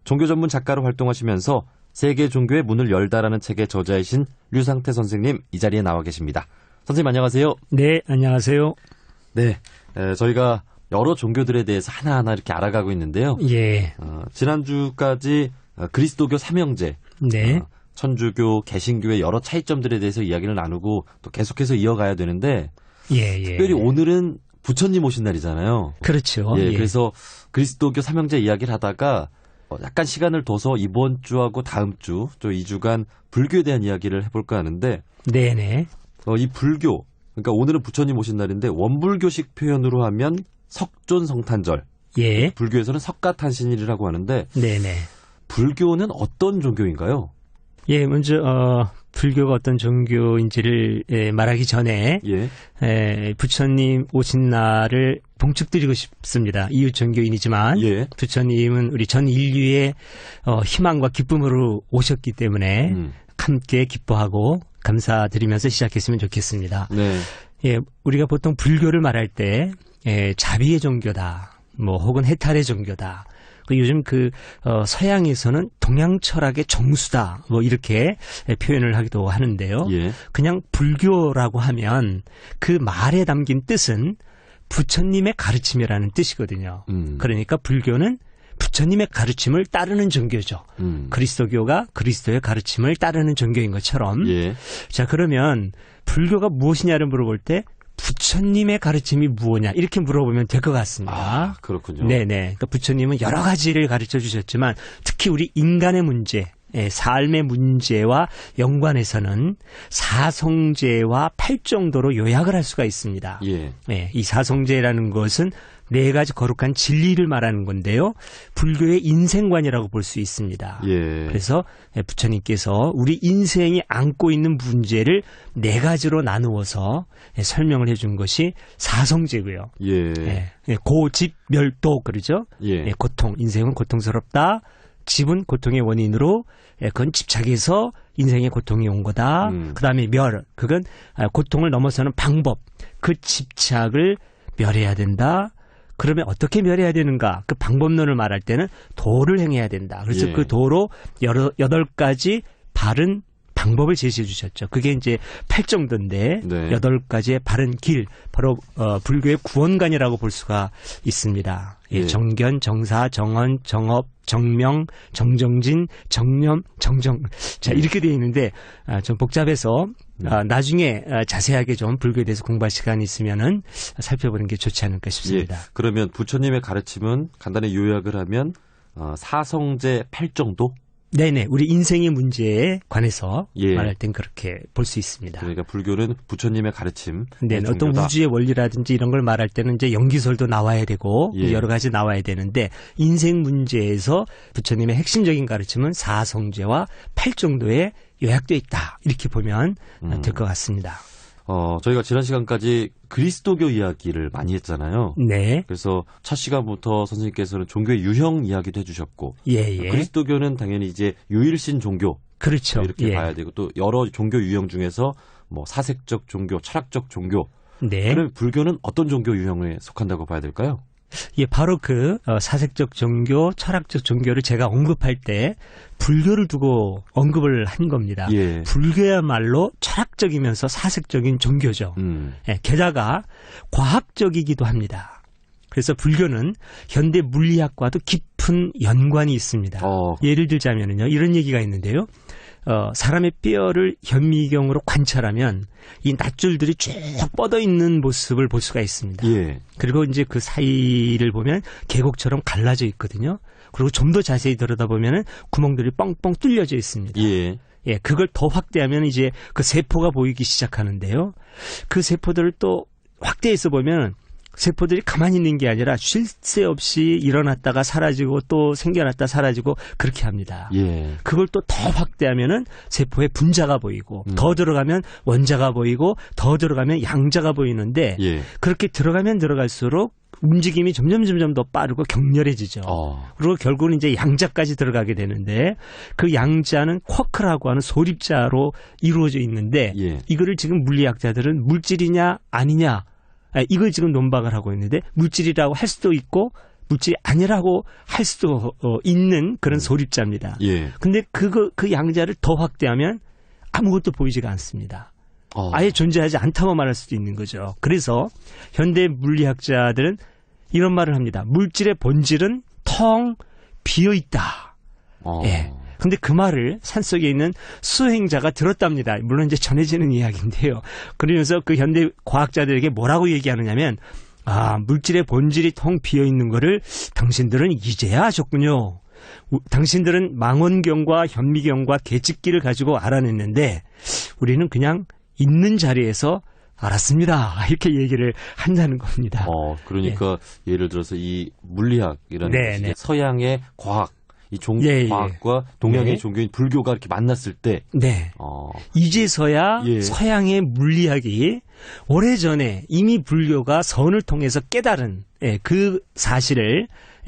종교 전문 작가로 활동하시면서 세계 종교의 문을 열다라는 책의 저자이신 류상태 선생님 이 자리에 나와 계십니다. 선생님 안녕하세요. 네, 안녕하세요. 네, 저희가 여러 종교들에 대해서 하나하나 이렇게 알아가고 있는데요. 예. 지난주까지 그리스도교 삼형제, 네. 천주교, 개신교의 여러 차이점들에 대해서 이야기를 나누고 또 계속해서 이어가야 되는데 예. 특별히 오늘은 부처님 오신 날이잖아요. 그렇죠. 예. 그래서 그리스도교 삼형제 이야기를 하다가 약간 시간을 둬서 이번 주하고 다음 주, 또 2주간 불교에 대한 이야기를 해볼까 하는데 네네. 이 불교, 그러니까 오늘은 부처님 오신 날인데 원불교식 표현으로 하면 석존성탄절. 예. 불교에서는 석가탄신일이라고 하는데 네네. 불교는 어떤 종교인가요? 예, 먼저 불교가 어떤 종교인지를 말하기 전에 부처님 오신 날을 봉축드리고 싶습니다. 이웃 종교인이지만 부처님은 우리 전 인류의 희망과 기쁨으로 오셨기 때문에 함께 기뻐하고 감사드리면서 시작했으면 좋겠습니다. 네. 예, 우리가 보통 불교를 말할 때 자비의 종교다, 혹은 해탈의 종교다. 요즘 서양에서는 동양 철학의 정수다, 이렇게 표현을 하기도 하는데요. 그냥 불교라고 하면 그 말에 담긴 뜻은 부처님의 가르침이라는 뜻이거든요. 그러니까 불교는 부처님의 가르침을 따르는 종교죠. 그리스도교가 그리스도의 가르침을 따르는 종교인 것처럼. 자, 그러면 불교가 무엇이냐를 물어볼 때 부처님의 가르침이 무엇냐 이렇게 물어보면 될 것 같습니다. 아, 그렇군요. 네네. 그러니까 부처님은 여러 가지를 가르쳐 주셨지만 특히 우리 인간의 문제, 삶의 문제와 연관해서는 사성제와 8정도로 요약을 할 수가 있습니다. 이 사성제라는 것은 4가지 거룩한 진리를 말하는 건데요. 불교의 인생관이라고 볼 수 있습니다. 그래서 부처님께서 우리 인생이 안고 있는 문제를 4가지로 나누어서 설명을 해준 것이 사성제고요. 고집멸도 그러죠. 고통, 인생은 고통스럽다. 집은 고통의 원인으로 그건 집착해서 인생의 고통이 온 거다. 그다음에 멸, 그건 고통을 넘어서는 방법. 그 집착을 멸해야 된다. 그러면 어떻게 멸해야 되는가? 그 방법론을 말할 때는 도를 행해야 된다. 그래서 그 도로 8가지 바른 방법을 제시해 주셨죠. 그게 이제 8정도인데 8가지의 바른 길, 바로 불교의 구원관이라고 볼 수가 있습니다. 정견, 정사, 정언, 정업, 정명, 정정진, 정념, 정정. 자, 이렇게 되어 있는데 좀 복잡해서 나중에 자세하게 좀 불교에 대해서 공부할 시간이 있으면은 살펴보는 게 좋지 않을까 싶습니다. 그러면 부처님의 가르침은 간단히 요약을 하면 사성제 8정도? 네네. 우리 인생의 문제에 관해서 말할 땐 그렇게 볼 수 있습니다. 그러니까 불교는 부처님의 가르침. 네, 어떤 우주의 원리라든지 이런 걸 말할 때는 이제 연기설도 나와야 되고 여러 가지 나와야 되는데 인생 문제에서 부처님의 핵심적인 가르침은 사성제와 8정도에 요약되어 있다. 이렇게 보면 될 것 같습니다. 저희가 지난 시간까지 그리스도교 이야기를 많이 했잖아요. 네. 그래서 첫 시간부터 선생님께서는 종교의 유형 이야기도 해주셨고, 그리스도교는 당연히 이제 유일신 종교, 그렇죠. 이렇게 봐야 되고 또 여러 종교 유형 중에서 사색적 종교, 철학적 종교. 그럼 불교는 어떤 종교 유형에 속한다고 봐야 될까요? 바로 사색적 종교, 철학적 종교를 제가 언급할 때 불교를 두고 언급을 한 겁니다. 불교야말로 철학적이면서 사색적인 종교죠. 게다가 과학적이기도 합니다. 그래서 불교는 현대 물리학과도 깊은 연관이 있습니다. 예를 들자면요, 이런 얘기가 있는데요. 사람의 뼈를 현미경으로 관찰하면 이 낫줄들이 쭉 뻗어 있는 모습을 볼 수가 있습니다. 그리고 이제 그 사이를 보면 계곡처럼 갈라져 있거든요. 그리고 좀 더 자세히 들여다보면 구멍들이 뻥뻥 뚫려져 있습니다. 그걸 더 확대하면 이제 그 세포가 보이기 시작하는데요. 그 세포들을 또 확대해서 보면 세포들이 가만히 있는 게 아니라 쉴 새 없이 일어났다가 사라지고 또 생겨났다 사라지고 그렇게 합니다. 그걸 또 더 확대하면은 세포의 분자가 보이고 더 들어가면 원자가 보이고 더 들어가면 양자가 보이는데 그렇게 들어가면 들어갈수록 움직임이 점점 더 빠르고 격렬해지죠. 그리고 결국은 이제 양자까지 들어가게 되는데 그 양자는 쿼크라고 하는 소립자로 이루어져 있는데 이거를 지금 물리학자들은 물질이냐 아니냐 이걸 지금 논박을 하고 있는데 물질이라고 할 수도 있고 물질이 아니라고 할 수도 있는 그런 소립자입니다. 예. 근데 그 양자를 더 확대하면 아무것도 보이지가 않습니다. 아예 존재하지 않다고 말할 수도 있는 거죠. 그래서 현대 물리학자들은 이런 말을 합니다. 물질의 본질은 텅 비어 있다. 예. 근데 그 말을 산속에 있는 수행자가 들었답니다. 물론 이제 전해지는 이야기인데요. 그러면서 그 현대 과학자들에게 뭐라고 얘기하느냐면, 물질의 본질이 텅 비어 있는 거를 당신들은 이제야 아셨군요. 당신들은 망원경과 현미경과 계측기를 가지고 알아냈는데 우리는 그냥 있는 자리에서 알았습니다. 이렇게 얘기를 한다는 겁니다. 그러니까 예를 들어서 이 물리학이라는 것이 서양의 과학, 이 과학과 동양의 종교인 불교가 이렇게 만났을 때, 이제서야 서양의 물리학이 오래전에 이미 불교가 선을 통해서 깨달은 그 사실을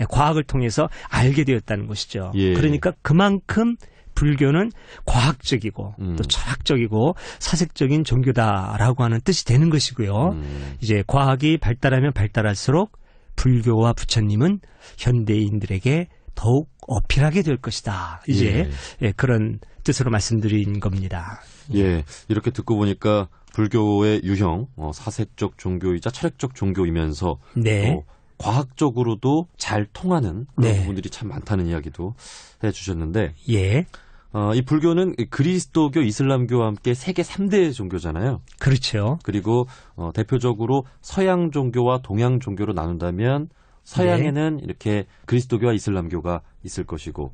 과학을 통해서 알게 되었다는 것이죠. 그러니까 그만큼 불교는 과학적이고 또 철학적이고 사색적인 종교다라고 하는 뜻이 되는 것이고요. 이제 과학이 발달하면 발달할수록 불교와 부처님은 현대인들에게 더욱 어필하게 될 것이다. 이제 그런 뜻으로 말씀드린 겁니다. 예, 이렇게 듣고 보니까 불교의 유형, 사색적 종교이자 철학적 종교이면서 또 과학적으로도 잘 통하는 그런 부분들이 참 많다는 이야기도 해주셨는데, 이 불교는 그리스도교, 이슬람교와 함께 세계 3대 종교잖아요. 그렇죠. 그리고 대표적으로 서양 종교와 동양 종교로 나눈다면 서양에는 이렇게 그리스도교와 이슬람교가 있을 것이고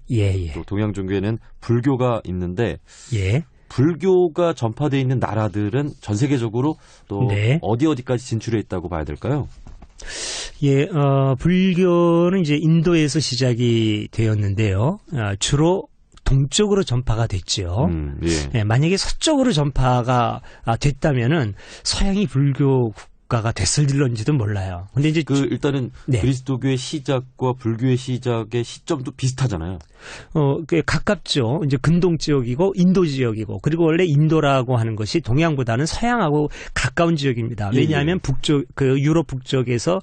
또 동양 종교에는 불교가 있는데 불교가 전파되어 있는 나라들은 전 세계적으로 또 어디까지 진출해 있다고 봐야 될까요? 불교는 이제 인도에서 시작이 되었는데요. 주로 동쪽으로 전파가 됐죠. 만약에 서쪽으로 전파가 됐다면은 서양이 불교 국가가 됐을런지도 몰라요. 근데 이제 일단은 그리스도교의 시작과 불교의 시작의 시점도 비슷하잖아요. 가깝죠. 이제 근동 지역이고 인도 지역이고, 그리고 원래 인도라고 하는 것이 동양보다는 서양하고 가까운 지역입니다. 왜냐하면 유럽 북쪽에서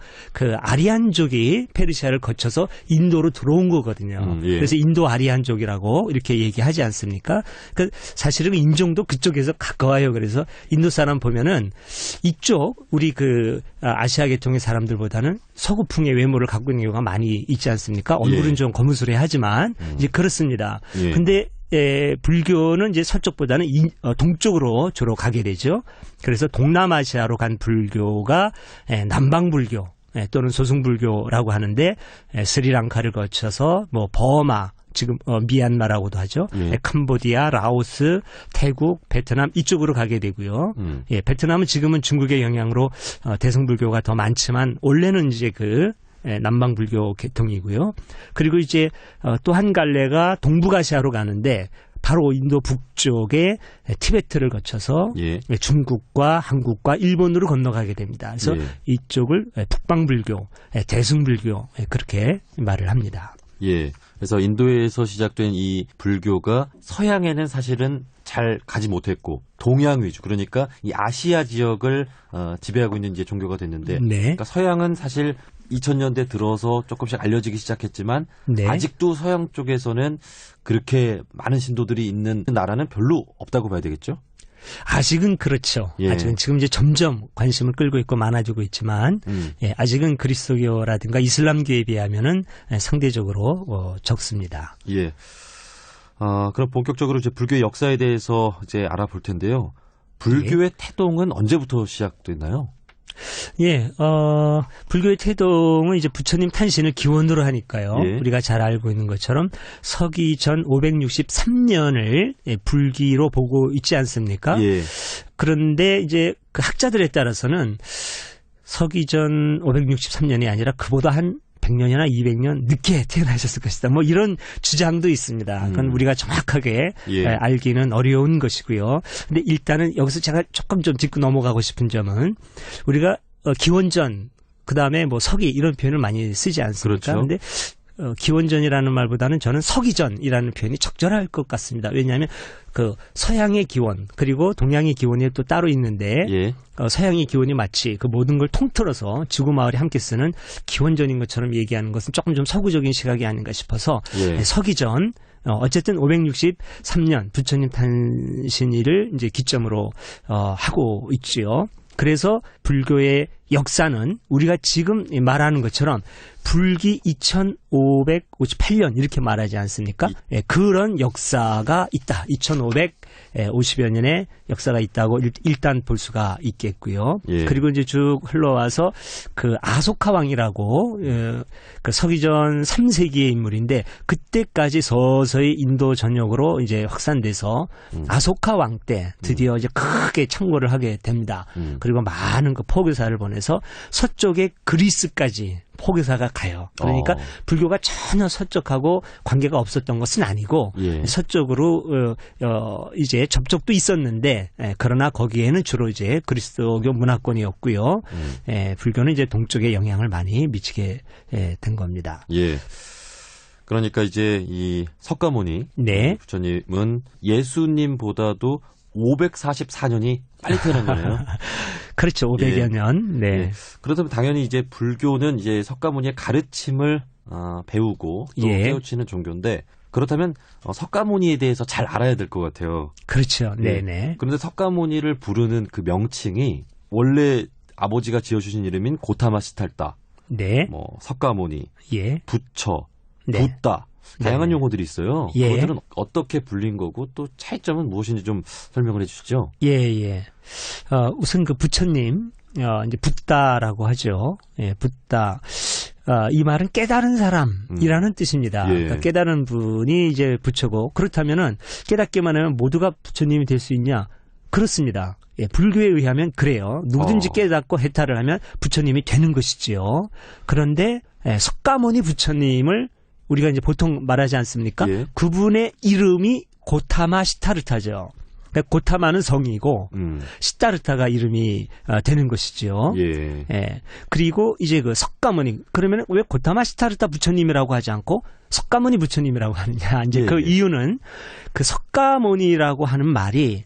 아리안족이 페르시아를 거쳐서 인도로 들어온 거거든요. 그래서 인도 아리안족이라고 이렇게 얘기하지 않습니까? 사실은 인종도 그쪽에서 가까워요. 그래서 인도 사람 보면은 이쪽 우리 아시아 계통의 사람들보다는 서구풍의 외모를 갖고 있는 경우가 많이 있지 않습니까? 얼굴은 좀 거무스레하지만 이제 그렇습니다. 근데 불교는 이제 서쪽보다는 동쪽으로 주로 가게 되죠. 그래서 동남아시아로 간 불교가 남방불교 또는 소승불교라고 하는데, 스리랑카를 거쳐서 버마, 지금 미얀마라고도 하죠. 캄보디아, 라오스, 태국, 베트남 이쪽으로 가게 되고요. 베트남은 지금은 중국의 영향으로 대성불교가 더 많지만 원래는 이제 남방불교 계통이고요. 그리고 이제 또 한 갈래가 동북아시아로 가는데 바로 인도 북쪽에 티베트를 거쳐서 중국과 한국과 일본으로 건너가게 됩니다. 그래서 이쪽을 북방불교, 대승불교 그렇게 말을 합니다. 그래서 인도에서 시작된 이 불교가 서양에는 사실은 잘 가지 못했고 동양 위주, 그러니까 이 아시아 지역을 지배하고 있는 이제 종교가 됐는데, 그러니까 서양은 사실 2000년대 들어서 조금씩 알려지기 시작했지만 아직도 서양 쪽에서는 그렇게 많은 신도들이 있는 나라는 별로 없다고 봐야 되겠죠? 아직은 그렇죠. 아직은 지금 이제 점점 관심을 끌고 있고 많아지고 있지만 아직은 그리스도교라든가 이슬람교에 비하면은 상대적으로 적습니다. 그럼 본격적으로 이제 불교의 역사에 대해서 이제 알아볼 텐데요. 불교의 태동은 언제부터 시작됐나요? 불교의 태동은 이제 부처님 탄신을 기원으로 하니까요. 우리가 잘 알고 있는 것처럼 서기 전 563년을 불기로 보고 있지 않습니까? 그런데 이제 그 학자들에 따라서는 서기 전 563년이 아니라 그보다 한 100년이나 200년 늦게 태어나셨을 것이다. 이런 주장도 있습니다. 그건 우리가 정확하게 알기는 어려운 것이고요. 근데 일단은 여기서 제가 조금 좀 짚고 넘어가고 싶은 점은, 우리가 기원전, 그다음에 서기 이런 표현을 많이 쓰지 않습니까? 그런데 기원전이라는 말보다는 저는 서기전이라는 표현이 적절할 것 같습니다. 왜냐하면 그 서양의 기원 그리고 동양의 기원이 또 따로 있는데 예. 서양의 기원이 마치 그 모든 걸 통틀어서 지구 마을이 함께 쓰는 기원전인 것처럼 얘기하는 것은 조금 좀 서구적인 시각이 아닌가 싶어서 예. 서기전 어쨌든 563년 부처님 탄신일을 이제 기점으로 하고 있지요. 그래서 불교의 역사는 우리가 지금 말하는 것처럼 불기 2558년 이렇게 말하지 않습니까? 예, 그런 역사가 있다. 2550여 년의 역사가 있다고 일단 볼 수가 있겠고요. 예. 그리고 이제 쭉 흘러와서 그 아소카 왕이라고 그 서기전 3세기의 인물인데 그때까지 서서히 인도 전역으로 이제 확산돼서 아소카 왕 때 드디어 이제 크게 창궐을 하게 됩니다. 그리고 많은 그 포교사를 보내서 서쪽의 그리스까지 포교사가 가요. 그러니까 불교가 전혀 서쪽하고 관계가 없었던 것은 아니고 예. 서쪽으로 이제 접촉도 있었는데 그러나 거기에는 주로 이제 그리스도교 문화권이었고요. 불교는 이제 동쪽에 영향을 많이 미치게 된 겁니다. 예. 그러니까 이제 이 석가모니 네. 부처님은 예수님보다도 544년이 빨리 태어난 거네요. 그렇죠. 500여 예. 년. 네. 예. 그렇다면 당연히 이제 불교는 이제 석가모니의 가르침을 배우고 또 예. 깨우치는 종교인데 그렇다면 석가모니에 대해서 잘 알아야 될 것 같아요. 그렇죠. 예. 네네. 그런데 석가모니를 부르는 그 명칭이 원래 아버지가 지어주신 이름인 고타마 시탈다. 네. 뭐 석가모니, 예. 부처, 네. 붓다. 다양한 네. 용어들이 있어요. 예. 그것들은 어떻게 불린 거고 또 차이점은 무엇인지 좀 설명을 해주시죠. 예. 우선 그 부처님, 이제 붓다라고 하죠. 예, 붓다. 이 말은 깨달은 사람이라는 뜻입니다. 예. 그러니까 깨달은 분이 이제 부처고 그렇다면은 깨닫기만 하면 모두가 부처님이 될 수 있냐? 그렇습니다. 예, 불교에 의하면 그래요. 누구든지 깨닫고 해탈을 하면 부처님이 되는 것이지요. 그런데 석가모니 부처님을 우리가 이제 보통 말하지 않습니까? 예. 그분의 이름이 고타마 시타르타죠. 그러니까 고타마는 성이고 시타르타가 이름이 되는 것이죠. 예. 예. 그리고 이제 그 석가모니 그러면 왜 고타마 시타르타 부처님이라고 하지 않고 석가모니 부처님이라고 하느냐? 이제 예. 그 이유는 그 석가모니라고 하는 말이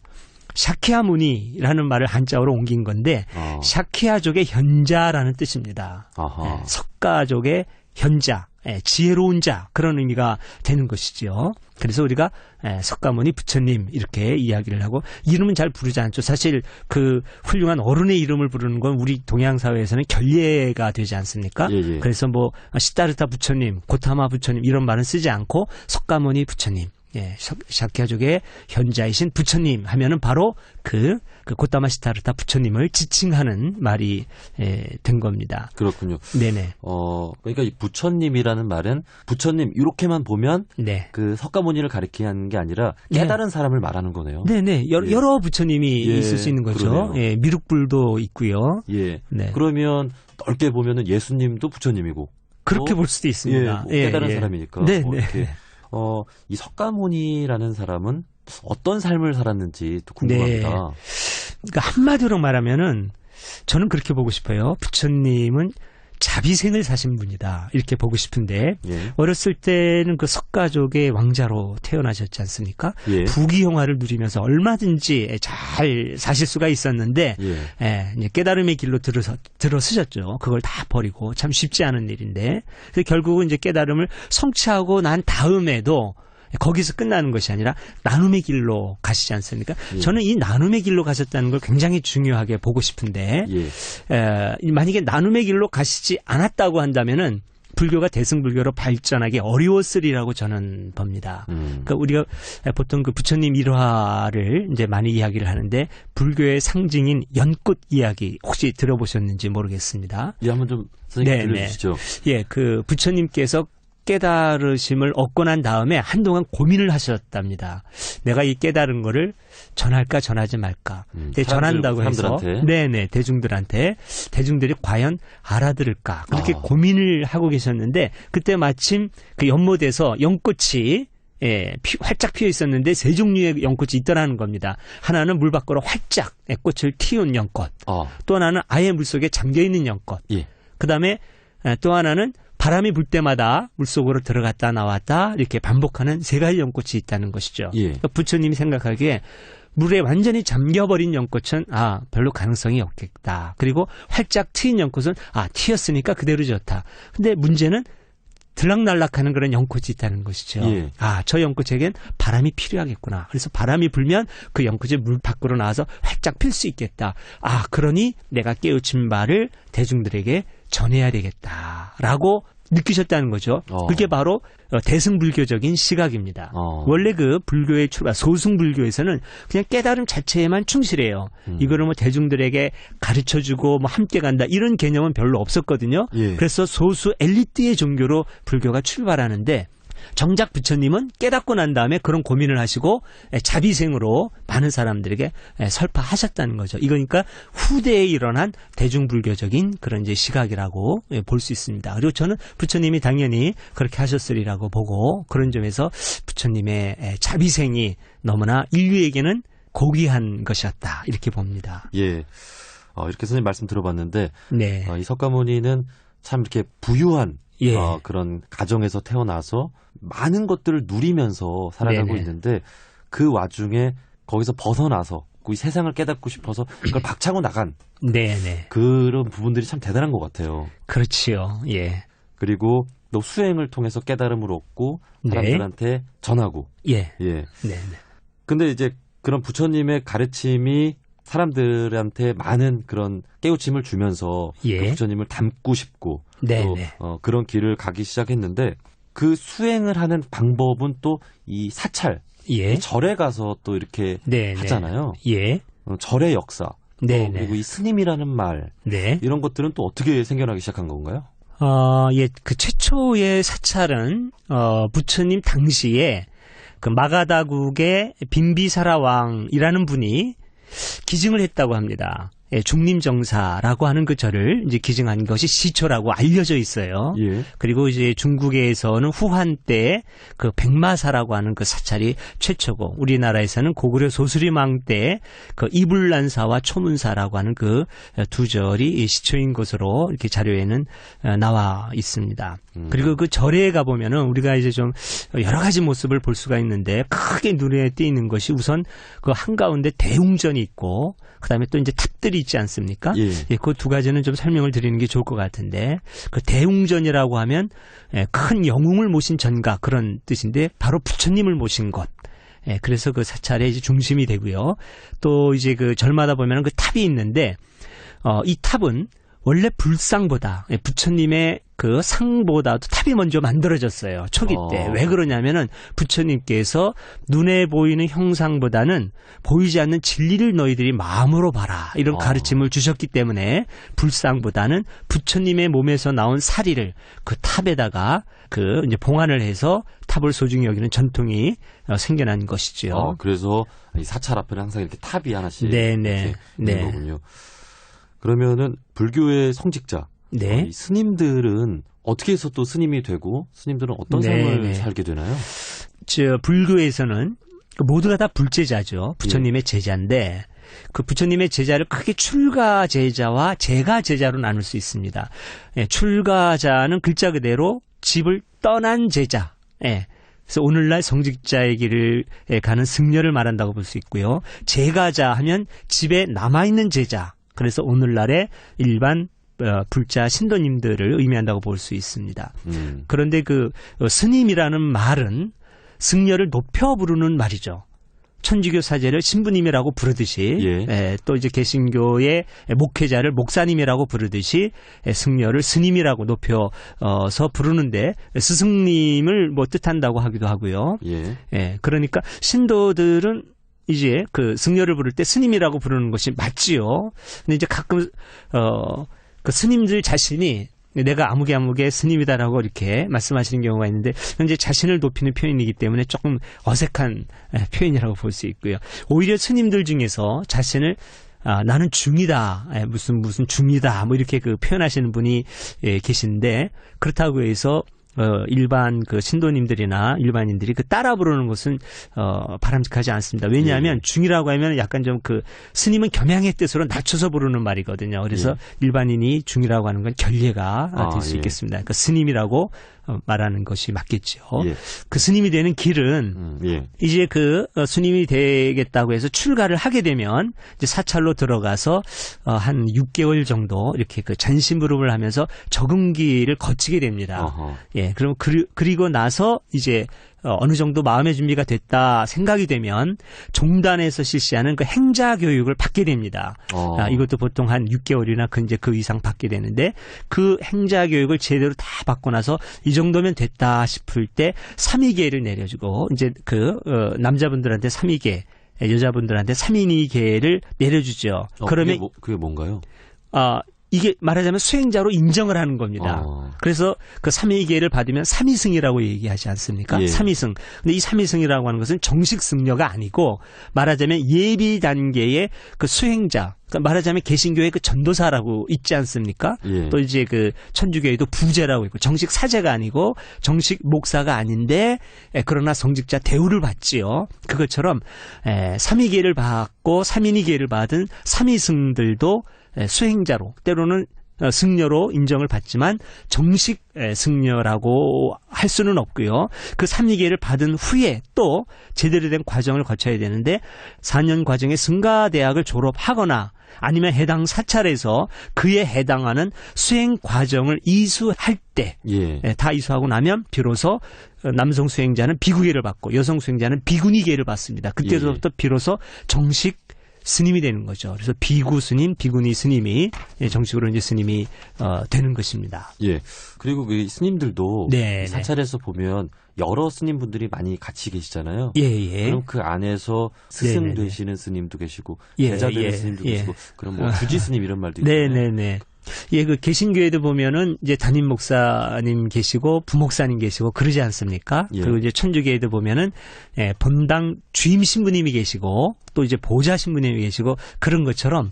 샤키야무니라는 말을 한자어로 옮긴 건데 샤키야족의 현자라는 뜻입니다. 예. 석가족의 현자. 지혜로운 자 그런 의미가 되는 것이죠. 그래서 우리가 석가모니 부처님 이렇게 이야기를 하고 이름은 잘 부르지 않죠. 사실 그 훌륭한 어른의 이름을 부르는 건 우리 동양 사회에서는 결례가 되지 않습니까? 예. 그래서 뭐 시타르타 부처님, 고타마 부처님 이런 말은 쓰지 않고 석가모니 부처님. 예, 샤키야족의 현자이신 부처님 하면은 바로 그 고타마 시타르타 부처님을 지칭하는 말이 된 겁니다. 그렇군요. 네네. 그러니까 이 부처님이라는 말은 부처님 이렇게만 보면 네. 그 석가모니를 가리키는 게 아니라 깨달은 네. 사람을 말하는 거네요. 네네. 여러 부처님이 예, 있을 수 있는 거죠. 그러네요. 예, 미륵불도 있고요. 예. 네. 그러면 넓게 보면은 예수님도 부처님이고 그렇게 볼 수도 있습니다. 예, 깨달은 사람이니까. 네. 이렇게. 이 석가모니라는 사람은 어떤 삶을 살았는지 또 궁금합니다. 네. 그러니까 한마디로 말하면은 저는 그렇게 보고 싶어요. 부처님은 자비생을 사신 분이다. 이렇게 보고 싶은데 예. 어렸을 때는 그 석가족의 왕자로 태어나셨지 않습니까? 예. 부귀영화를 누리면서 얼마든지 잘 사실 수가 있었는데 이제 깨달음의 길로 들어서셨죠. 그걸 다 버리고 참 쉽지 않은 일인데 그래서 결국은 이제 깨달음을 성취하고 난 다음에도 거기서 끝나는 것이 아니라 나눔의 길로 가시지 않습니까? 예. 저는 이 나눔의 길로 가셨다는 걸 굉장히 중요하게 보고 싶은데 만약에 나눔의 길로 가시지 않았다고 한다면은 불교가 대승불교로 발전하기 어려웠으리라고 저는 봅니다. 그러니까 우리가 보통 그 부처님 일화를 이제 많이 이야기를 하는데 불교의 상징인 연꽃 이야기 혹시 들어보셨는지 모르겠습니다. 예, 한번 좀 선생님 들려주시죠. 예, 그 부처님께서 깨달으심을 얻고 난 다음에 한동안 고민을 하셨답니다. 내가 이 깨달은 거를 전할까 전하지 말까. 전한다고 해서 네네 대중들한테 대중들이 과연 알아들을까 그렇게 고민을 하고 계셨는데 그때 마침 그 연못에서 연꽃이 활짝 피어 있었는데 세 종류의 연꽃이 있더라는 겁니다. 하나는 물 밖으로 활짝 꽃을 틔운 연꽃, 또 하나는 아예 물 속에 잠겨 있는 연꽃, 그다음에 또 하나는 바람이 불 때마다 물속으로 들어갔다 나왔다 이렇게 반복하는 3가지 연꽃이 있다는 것이죠. 예. 그러니까 부처님이 생각하기에 물에 완전히 잠겨버린 연꽃은 별로 가능성이 없겠다. 그리고 활짝 트인 연꽃은 트였으니까 그대로 좋다. 근데 문제는 들락날락하는 그런 연꽃이 있다는 것이죠. 예. 저 연꽃에겐 바람이 필요하겠구나. 그래서 바람이 불면 그 연꽃이 물 밖으로 나와서 활짝 필 수 있겠다. 그러니 내가 깨우친 바를 대중들에게 전해야 되겠다라고 느끼셨다는 거죠. 그게 바로 대승불교적인 시각입니다. 원래 그 불교의 출발, 소승불교에서는 그냥 깨달음 자체에만 충실해요. 이거를 뭐 대중들에게 가르쳐주고 뭐 함께 간다 이런 개념은 별로 없었거든요. 예. 그래서 소수 엘리트의 종교로 불교가 출발하는데 정작 부처님은 깨닫고 난 다음에 그런 고민을 하시고 자비생으로 많은 사람들에게 설파하셨다는 거죠. 이거니까 후대에 일어난 대중불교적인 그런 이제 시각이라고 볼 수 있습니다. 그리고 저는 부처님이 당연히 그렇게 하셨으리라고 보고 그런 점에서 부처님의 자비생이 너무나 인류에게는 고귀한 것이었다 이렇게 봅니다. 예, 이렇게 선생님 말씀 들어봤는데 네. 이 석가모니는 참 이렇게 부유한 예. 그런 가정에서 태어나서 많은 것들을 누리면서 살아가고 네네. 있는데 그 와중에 거기서 벗어나서 이 세상을 깨닫고 싶어서 그걸 박차고 나간 네네. 그런 부분들이 참 대단한 것 같아요. 그렇지요. 예. 그리고 또 수행을 통해서 깨달음을 얻고 사람들한테 전하고. 예. 예. 네네. 근데 이제 그런 부처님의 가르침이 사람들한테 많은 그런 깨우침을 주면서 예. 그 부처님을 닮고 싶고 네네. 또 그런 길을 가기 시작했는데 그 수행을 하는 방법은 또 이 사찰, 예. 이 절에 가서 또 이렇게 네네. 하잖아요. 예. 절의 역사, 네네. 그리고 이 스님이라는 말 네. 이런 것들은 또 어떻게 생겨나기 시작한 건가요? 예, 그 최초의 사찰은 부처님 당시에 그 마가다국의 빈비사라왕이라는 분이 기증을 했다고 합니다. 예, 중림정사라고 하는 그 절을 이제 기증한 것이 시초라고 알려져 있어요. 예. 그리고 이제 중국에서는 후한 때 그 백마사라고 하는 그 사찰이 최초고 우리나라에서는 고구려 소수리망 때 그 이불란사와 초문사라고 하는 그 두 절이 시초인 것으로 이렇게 자료에는 나와 있습니다. 그리고 그 절에 가보면은 우리가 이제 좀 여러 가지 모습을 볼 수가 있는데 크게 눈에 띄는 것이 우선 그 한가운데 대웅전이 있고 그다음에 또 이제 탑들이 있지 않습니까? 예. 예, 그 두 가지는 좀 설명을 드리는 게 좋을 것 같은데 그 대웅전이라고 하면 큰 영웅을 모신 전가 그런 뜻인데 바로 부처님을 모신 것. 예, 그래서 그 사찰의 이제 중심이 되고요. 또 이제 그 절마다 보면 그 탑이 있는데 이 탑은 원래 불상보다 부처님의 그 상보다도 탑이 먼저 만들어졌어요. 초기 때. 왜 그러냐면은 부처님께서 눈에 보이는 형상보다는 보이지 않는 진리를 너희들이 마음으로 봐라. 이런 가르침을 주셨기 때문에 불상보다는 부처님의 몸에서 나온 사리를 그 탑에다가 그 이제 봉안을 해서 탑을 소중히 여기는 전통이 생겨난 것이죠. 그래서 이 사찰 앞에는 항상 이렇게 탑이 하나씩 네네. 있는 거군요. 그러면은 불교의 성직자, 네. 이 스님들은 어떻게 해서 또 스님이 되고 스님들은 어떤 삶을 살게 되나요? 불교에서는 모두가 다 불제자죠. 부처님의 제자인데 그 부처님의 제자를 크게 출가 제자와 제가 제자로 나눌 수 있습니다. 예, 출가자는 글자 그대로 집을 떠난 제자. 예. 그래서 오늘날 성직자의 길을 가는 승려를 말한다고 볼 수 있고요. 제가자 하면 집에 남아있는 제자. 그래서 오늘날의 일반 불자 신도님들을 의미한다고 볼 수 있습니다. 그런데 그 스님이라는 말은 승려를 높여 부르는 말이죠. 천주교 사제를 신부님이라고 부르듯이 또 이제 개신교의 목회자를 목사님이라고 부르듯이 승려를 스님이라고 높여서 부르는데 스승님을 뭐 뜻한다고 하기도 하고요. 그러니까 신도들은 이제 그 승려를 부를 때 스님이라고 부르는 것이 맞지요. 근데 이제 가끔 그 스님들 자신이 내가 아무개 스님이다라고 이렇게 말씀하시는 경우가 있는데 이제 자신을 높이는 표현이기 때문에 조금 어색한 표현이라고 볼 수 있고요. 오히려 스님들 중에서 자신을 나는 중이다, 무슨 중이다, 뭐 이렇게 그 표현하시는 분이 계신데 그렇다고 해서 일반 그 신도님들이나 일반인들이 그 따라 부르는 것은 바람직하지 않습니다. 왜냐하면 중이라고 하면 약간 좀 그 스님은 겸양의 뜻으로 낮춰서 부르는 말이거든요. 그래서 일반인이 중이라고 하는 건 결례가 될 수 있겠습니다. 그러니까 스님이라고 말하는 것이 맞겠죠. 그 스님이 되는 길은 이제 그 스님이 되겠다고 해서 출가를 하게 되면 이제 사찰로 들어가서 한 6개월 정도 이렇게 그 잔심부름을 하면서 적응기를 거치게 됩니다. 그럼 그리고 나서 이제 어느 정도 마음의 준비가 됐다 생각이 되면 종단에서 실시하는 그 행자 교육을 받게 됩니다. 이것도 보통 한 6개월이나 그 이상 받게 되는데 그 행자 교육을 제대로 다 받고 나서 이 정도면 됐다 싶을 때 삼위계를 내려주고 이제 남자분들한테 삼위계, 여자분들한테 삼인위계를 내려주죠. 그러면 그게 뭔가요? 이게 말하자면 수행자로 인정을 하는 겁니다. 그래서 그 삼위계를 받으면 삼위승이라고 얘기하지 않습니까? 삼위승. 근데 이 삼위승이라고 하는 것은 정식 승려가 아니고 말하자면 예비 단계의 그 수행자. 그러니까 말하자면 개신교의 그 전도사라고 있지 않습니까? 또 이제 그 천주교에도 부제라고 있고 정식 사제가 아니고 정식 목사가 아닌데 그러나 성직자 대우를 받지요. 그것처럼 삼위계를 받고 삼인위계를 받은 삼위승들도 수행자로 때로는 승려로 인정을 받지만 정식 승려라고 할 수는 없고요. 그 삼위계를 받은 후에 또 제대로 된 과정을 거쳐야 되는데 4년 과정의 승가대학을 졸업하거나 아니면 해당 사찰에서 그에 해당하는 수행 과정을 이수할 때 다 이수하고 나면 비로소 남성 수행자는 비구계를 받고 여성 수행자는 비구니계를 받습니다. 그때부터 비로소 정식 스님이 되는 거죠. 그래서 비구 스님, 비구니 스님이 정식으로 이제 스님이 되는 것입니다. 그리고 그 스님들도 사찰에서 보면 여러 스님분들이 많이 같이 계시잖아요. 그럼 그 안에서 스승 되시는 스님도 계시고 제자 되는 스님도 계시고 그럼 뭐 주지 스님 이런 말도 있잖아요. 그 개신교에도 보면은 이제 담임 목사님 계시고 부목사님 계시고 그러지 않습니까? 그리고 이제 천주교에도 보면은 본당 주임 신부님이 계시고 또 이제 보좌 신부님이 계시고 그런 것처럼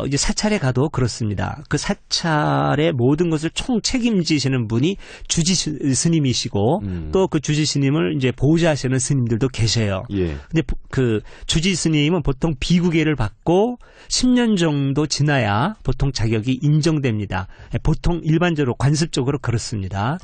이제 사찰에 가도 그렇습니다. 그 사찰의 모든 것을 총 책임지시는 분이 주지 스님이시고 또 그 주지 스님을 이제 보좌하시는 스님들도 계셔요. 근데 그 주지 스님은 보통 비구계를 받고 10년 정도 지나야 보통 자격이 인정됩니다. 보통 일반적으로 관습적으로 그렇습니다.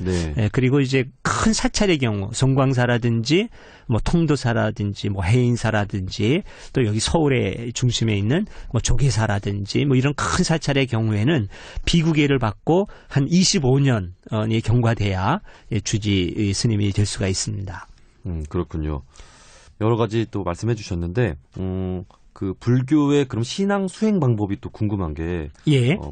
그리고 이제 큰 사찰의 경우 송광사라든지 뭐 통도사라든지 뭐 해인사라든지 또 여기 서울의 중심에 있는 뭐 조계사라든지 뭐 이런 큰 사찰의 경우에는 비구계를 받고 한 25년이 경과돼야 주지 스님이 될 수가 있습니다. 그렇군요. 여러 가지 또 말씀해 주셨는데 그 불교의 그럼 신앙 수행 방법이 또 궁금한 게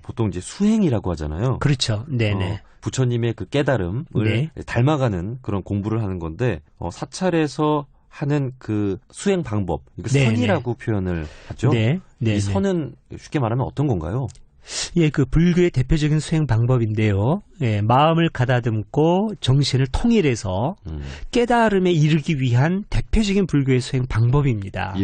보통 이제 수행이라고 하잖아요. 그렇죠. 네네. 부처님의 그 깨달음을 닮아가는 그런 공부를 하는 건데 사찰에서 하는 그 수행 방법, 이거 선이라고 표현을 하죠. 이 선은 쉽게 말하면 어떤 건가요? 그 불교의 대표적인 수행 방법인데요. 마음을 가다듬고 정신을 통일해서 깨달음에 이르기 위한 대표적인 불교의 수행 방법입니다.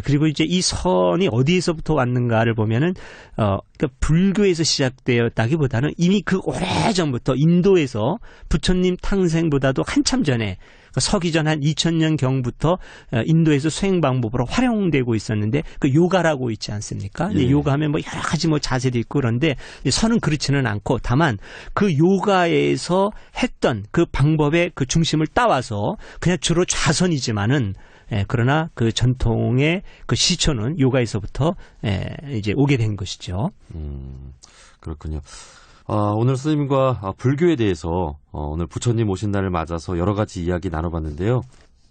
그리고 이제 이 선이 어디에서부터 왔는가를 보면은 그러니까 불교에서 시작되었다기보다는 이미 그 오래전부터 인도에서 부처님 탕생보다도 한참 전에 서기전 한 2000년 경부터 인도에서 수행 방법으로 활용되고 있었는데 그 요가라고 있지 않습니까? 요가 하면 뭐 여러 가지 뭐 자세도 있고 그런데 선은 그렇지는 않고 다만 그 요가에서 했던 그 방법의 그 중심을 따와서 그냥 주로 좌선이지만은 그러나 그 전통의 그 시초는 요가에서부터 이제 오게 된 것이죠. 그렇군요. 오늘 스님과 불교에 대해서 오늘 부처님 오신 날을 맞아서 여러 가지 이야기 나눠봤는데요.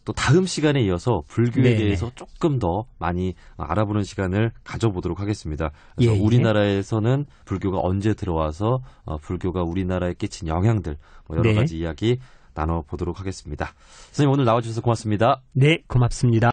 또 다음 시간에 이어서 불교에 대해서 조금 더 많이 알아보는 시간을 가져보도록 하겠습니다. 그래서 우리나라에서는 불교가 언제 들어와서 불교가 우리나라에 끼친 영향들 여러 가지 이야기 나눠보도록 하겠습니다. 선생님 오늘 나와주셔서 고맙습니다. 네, 고맙습니다.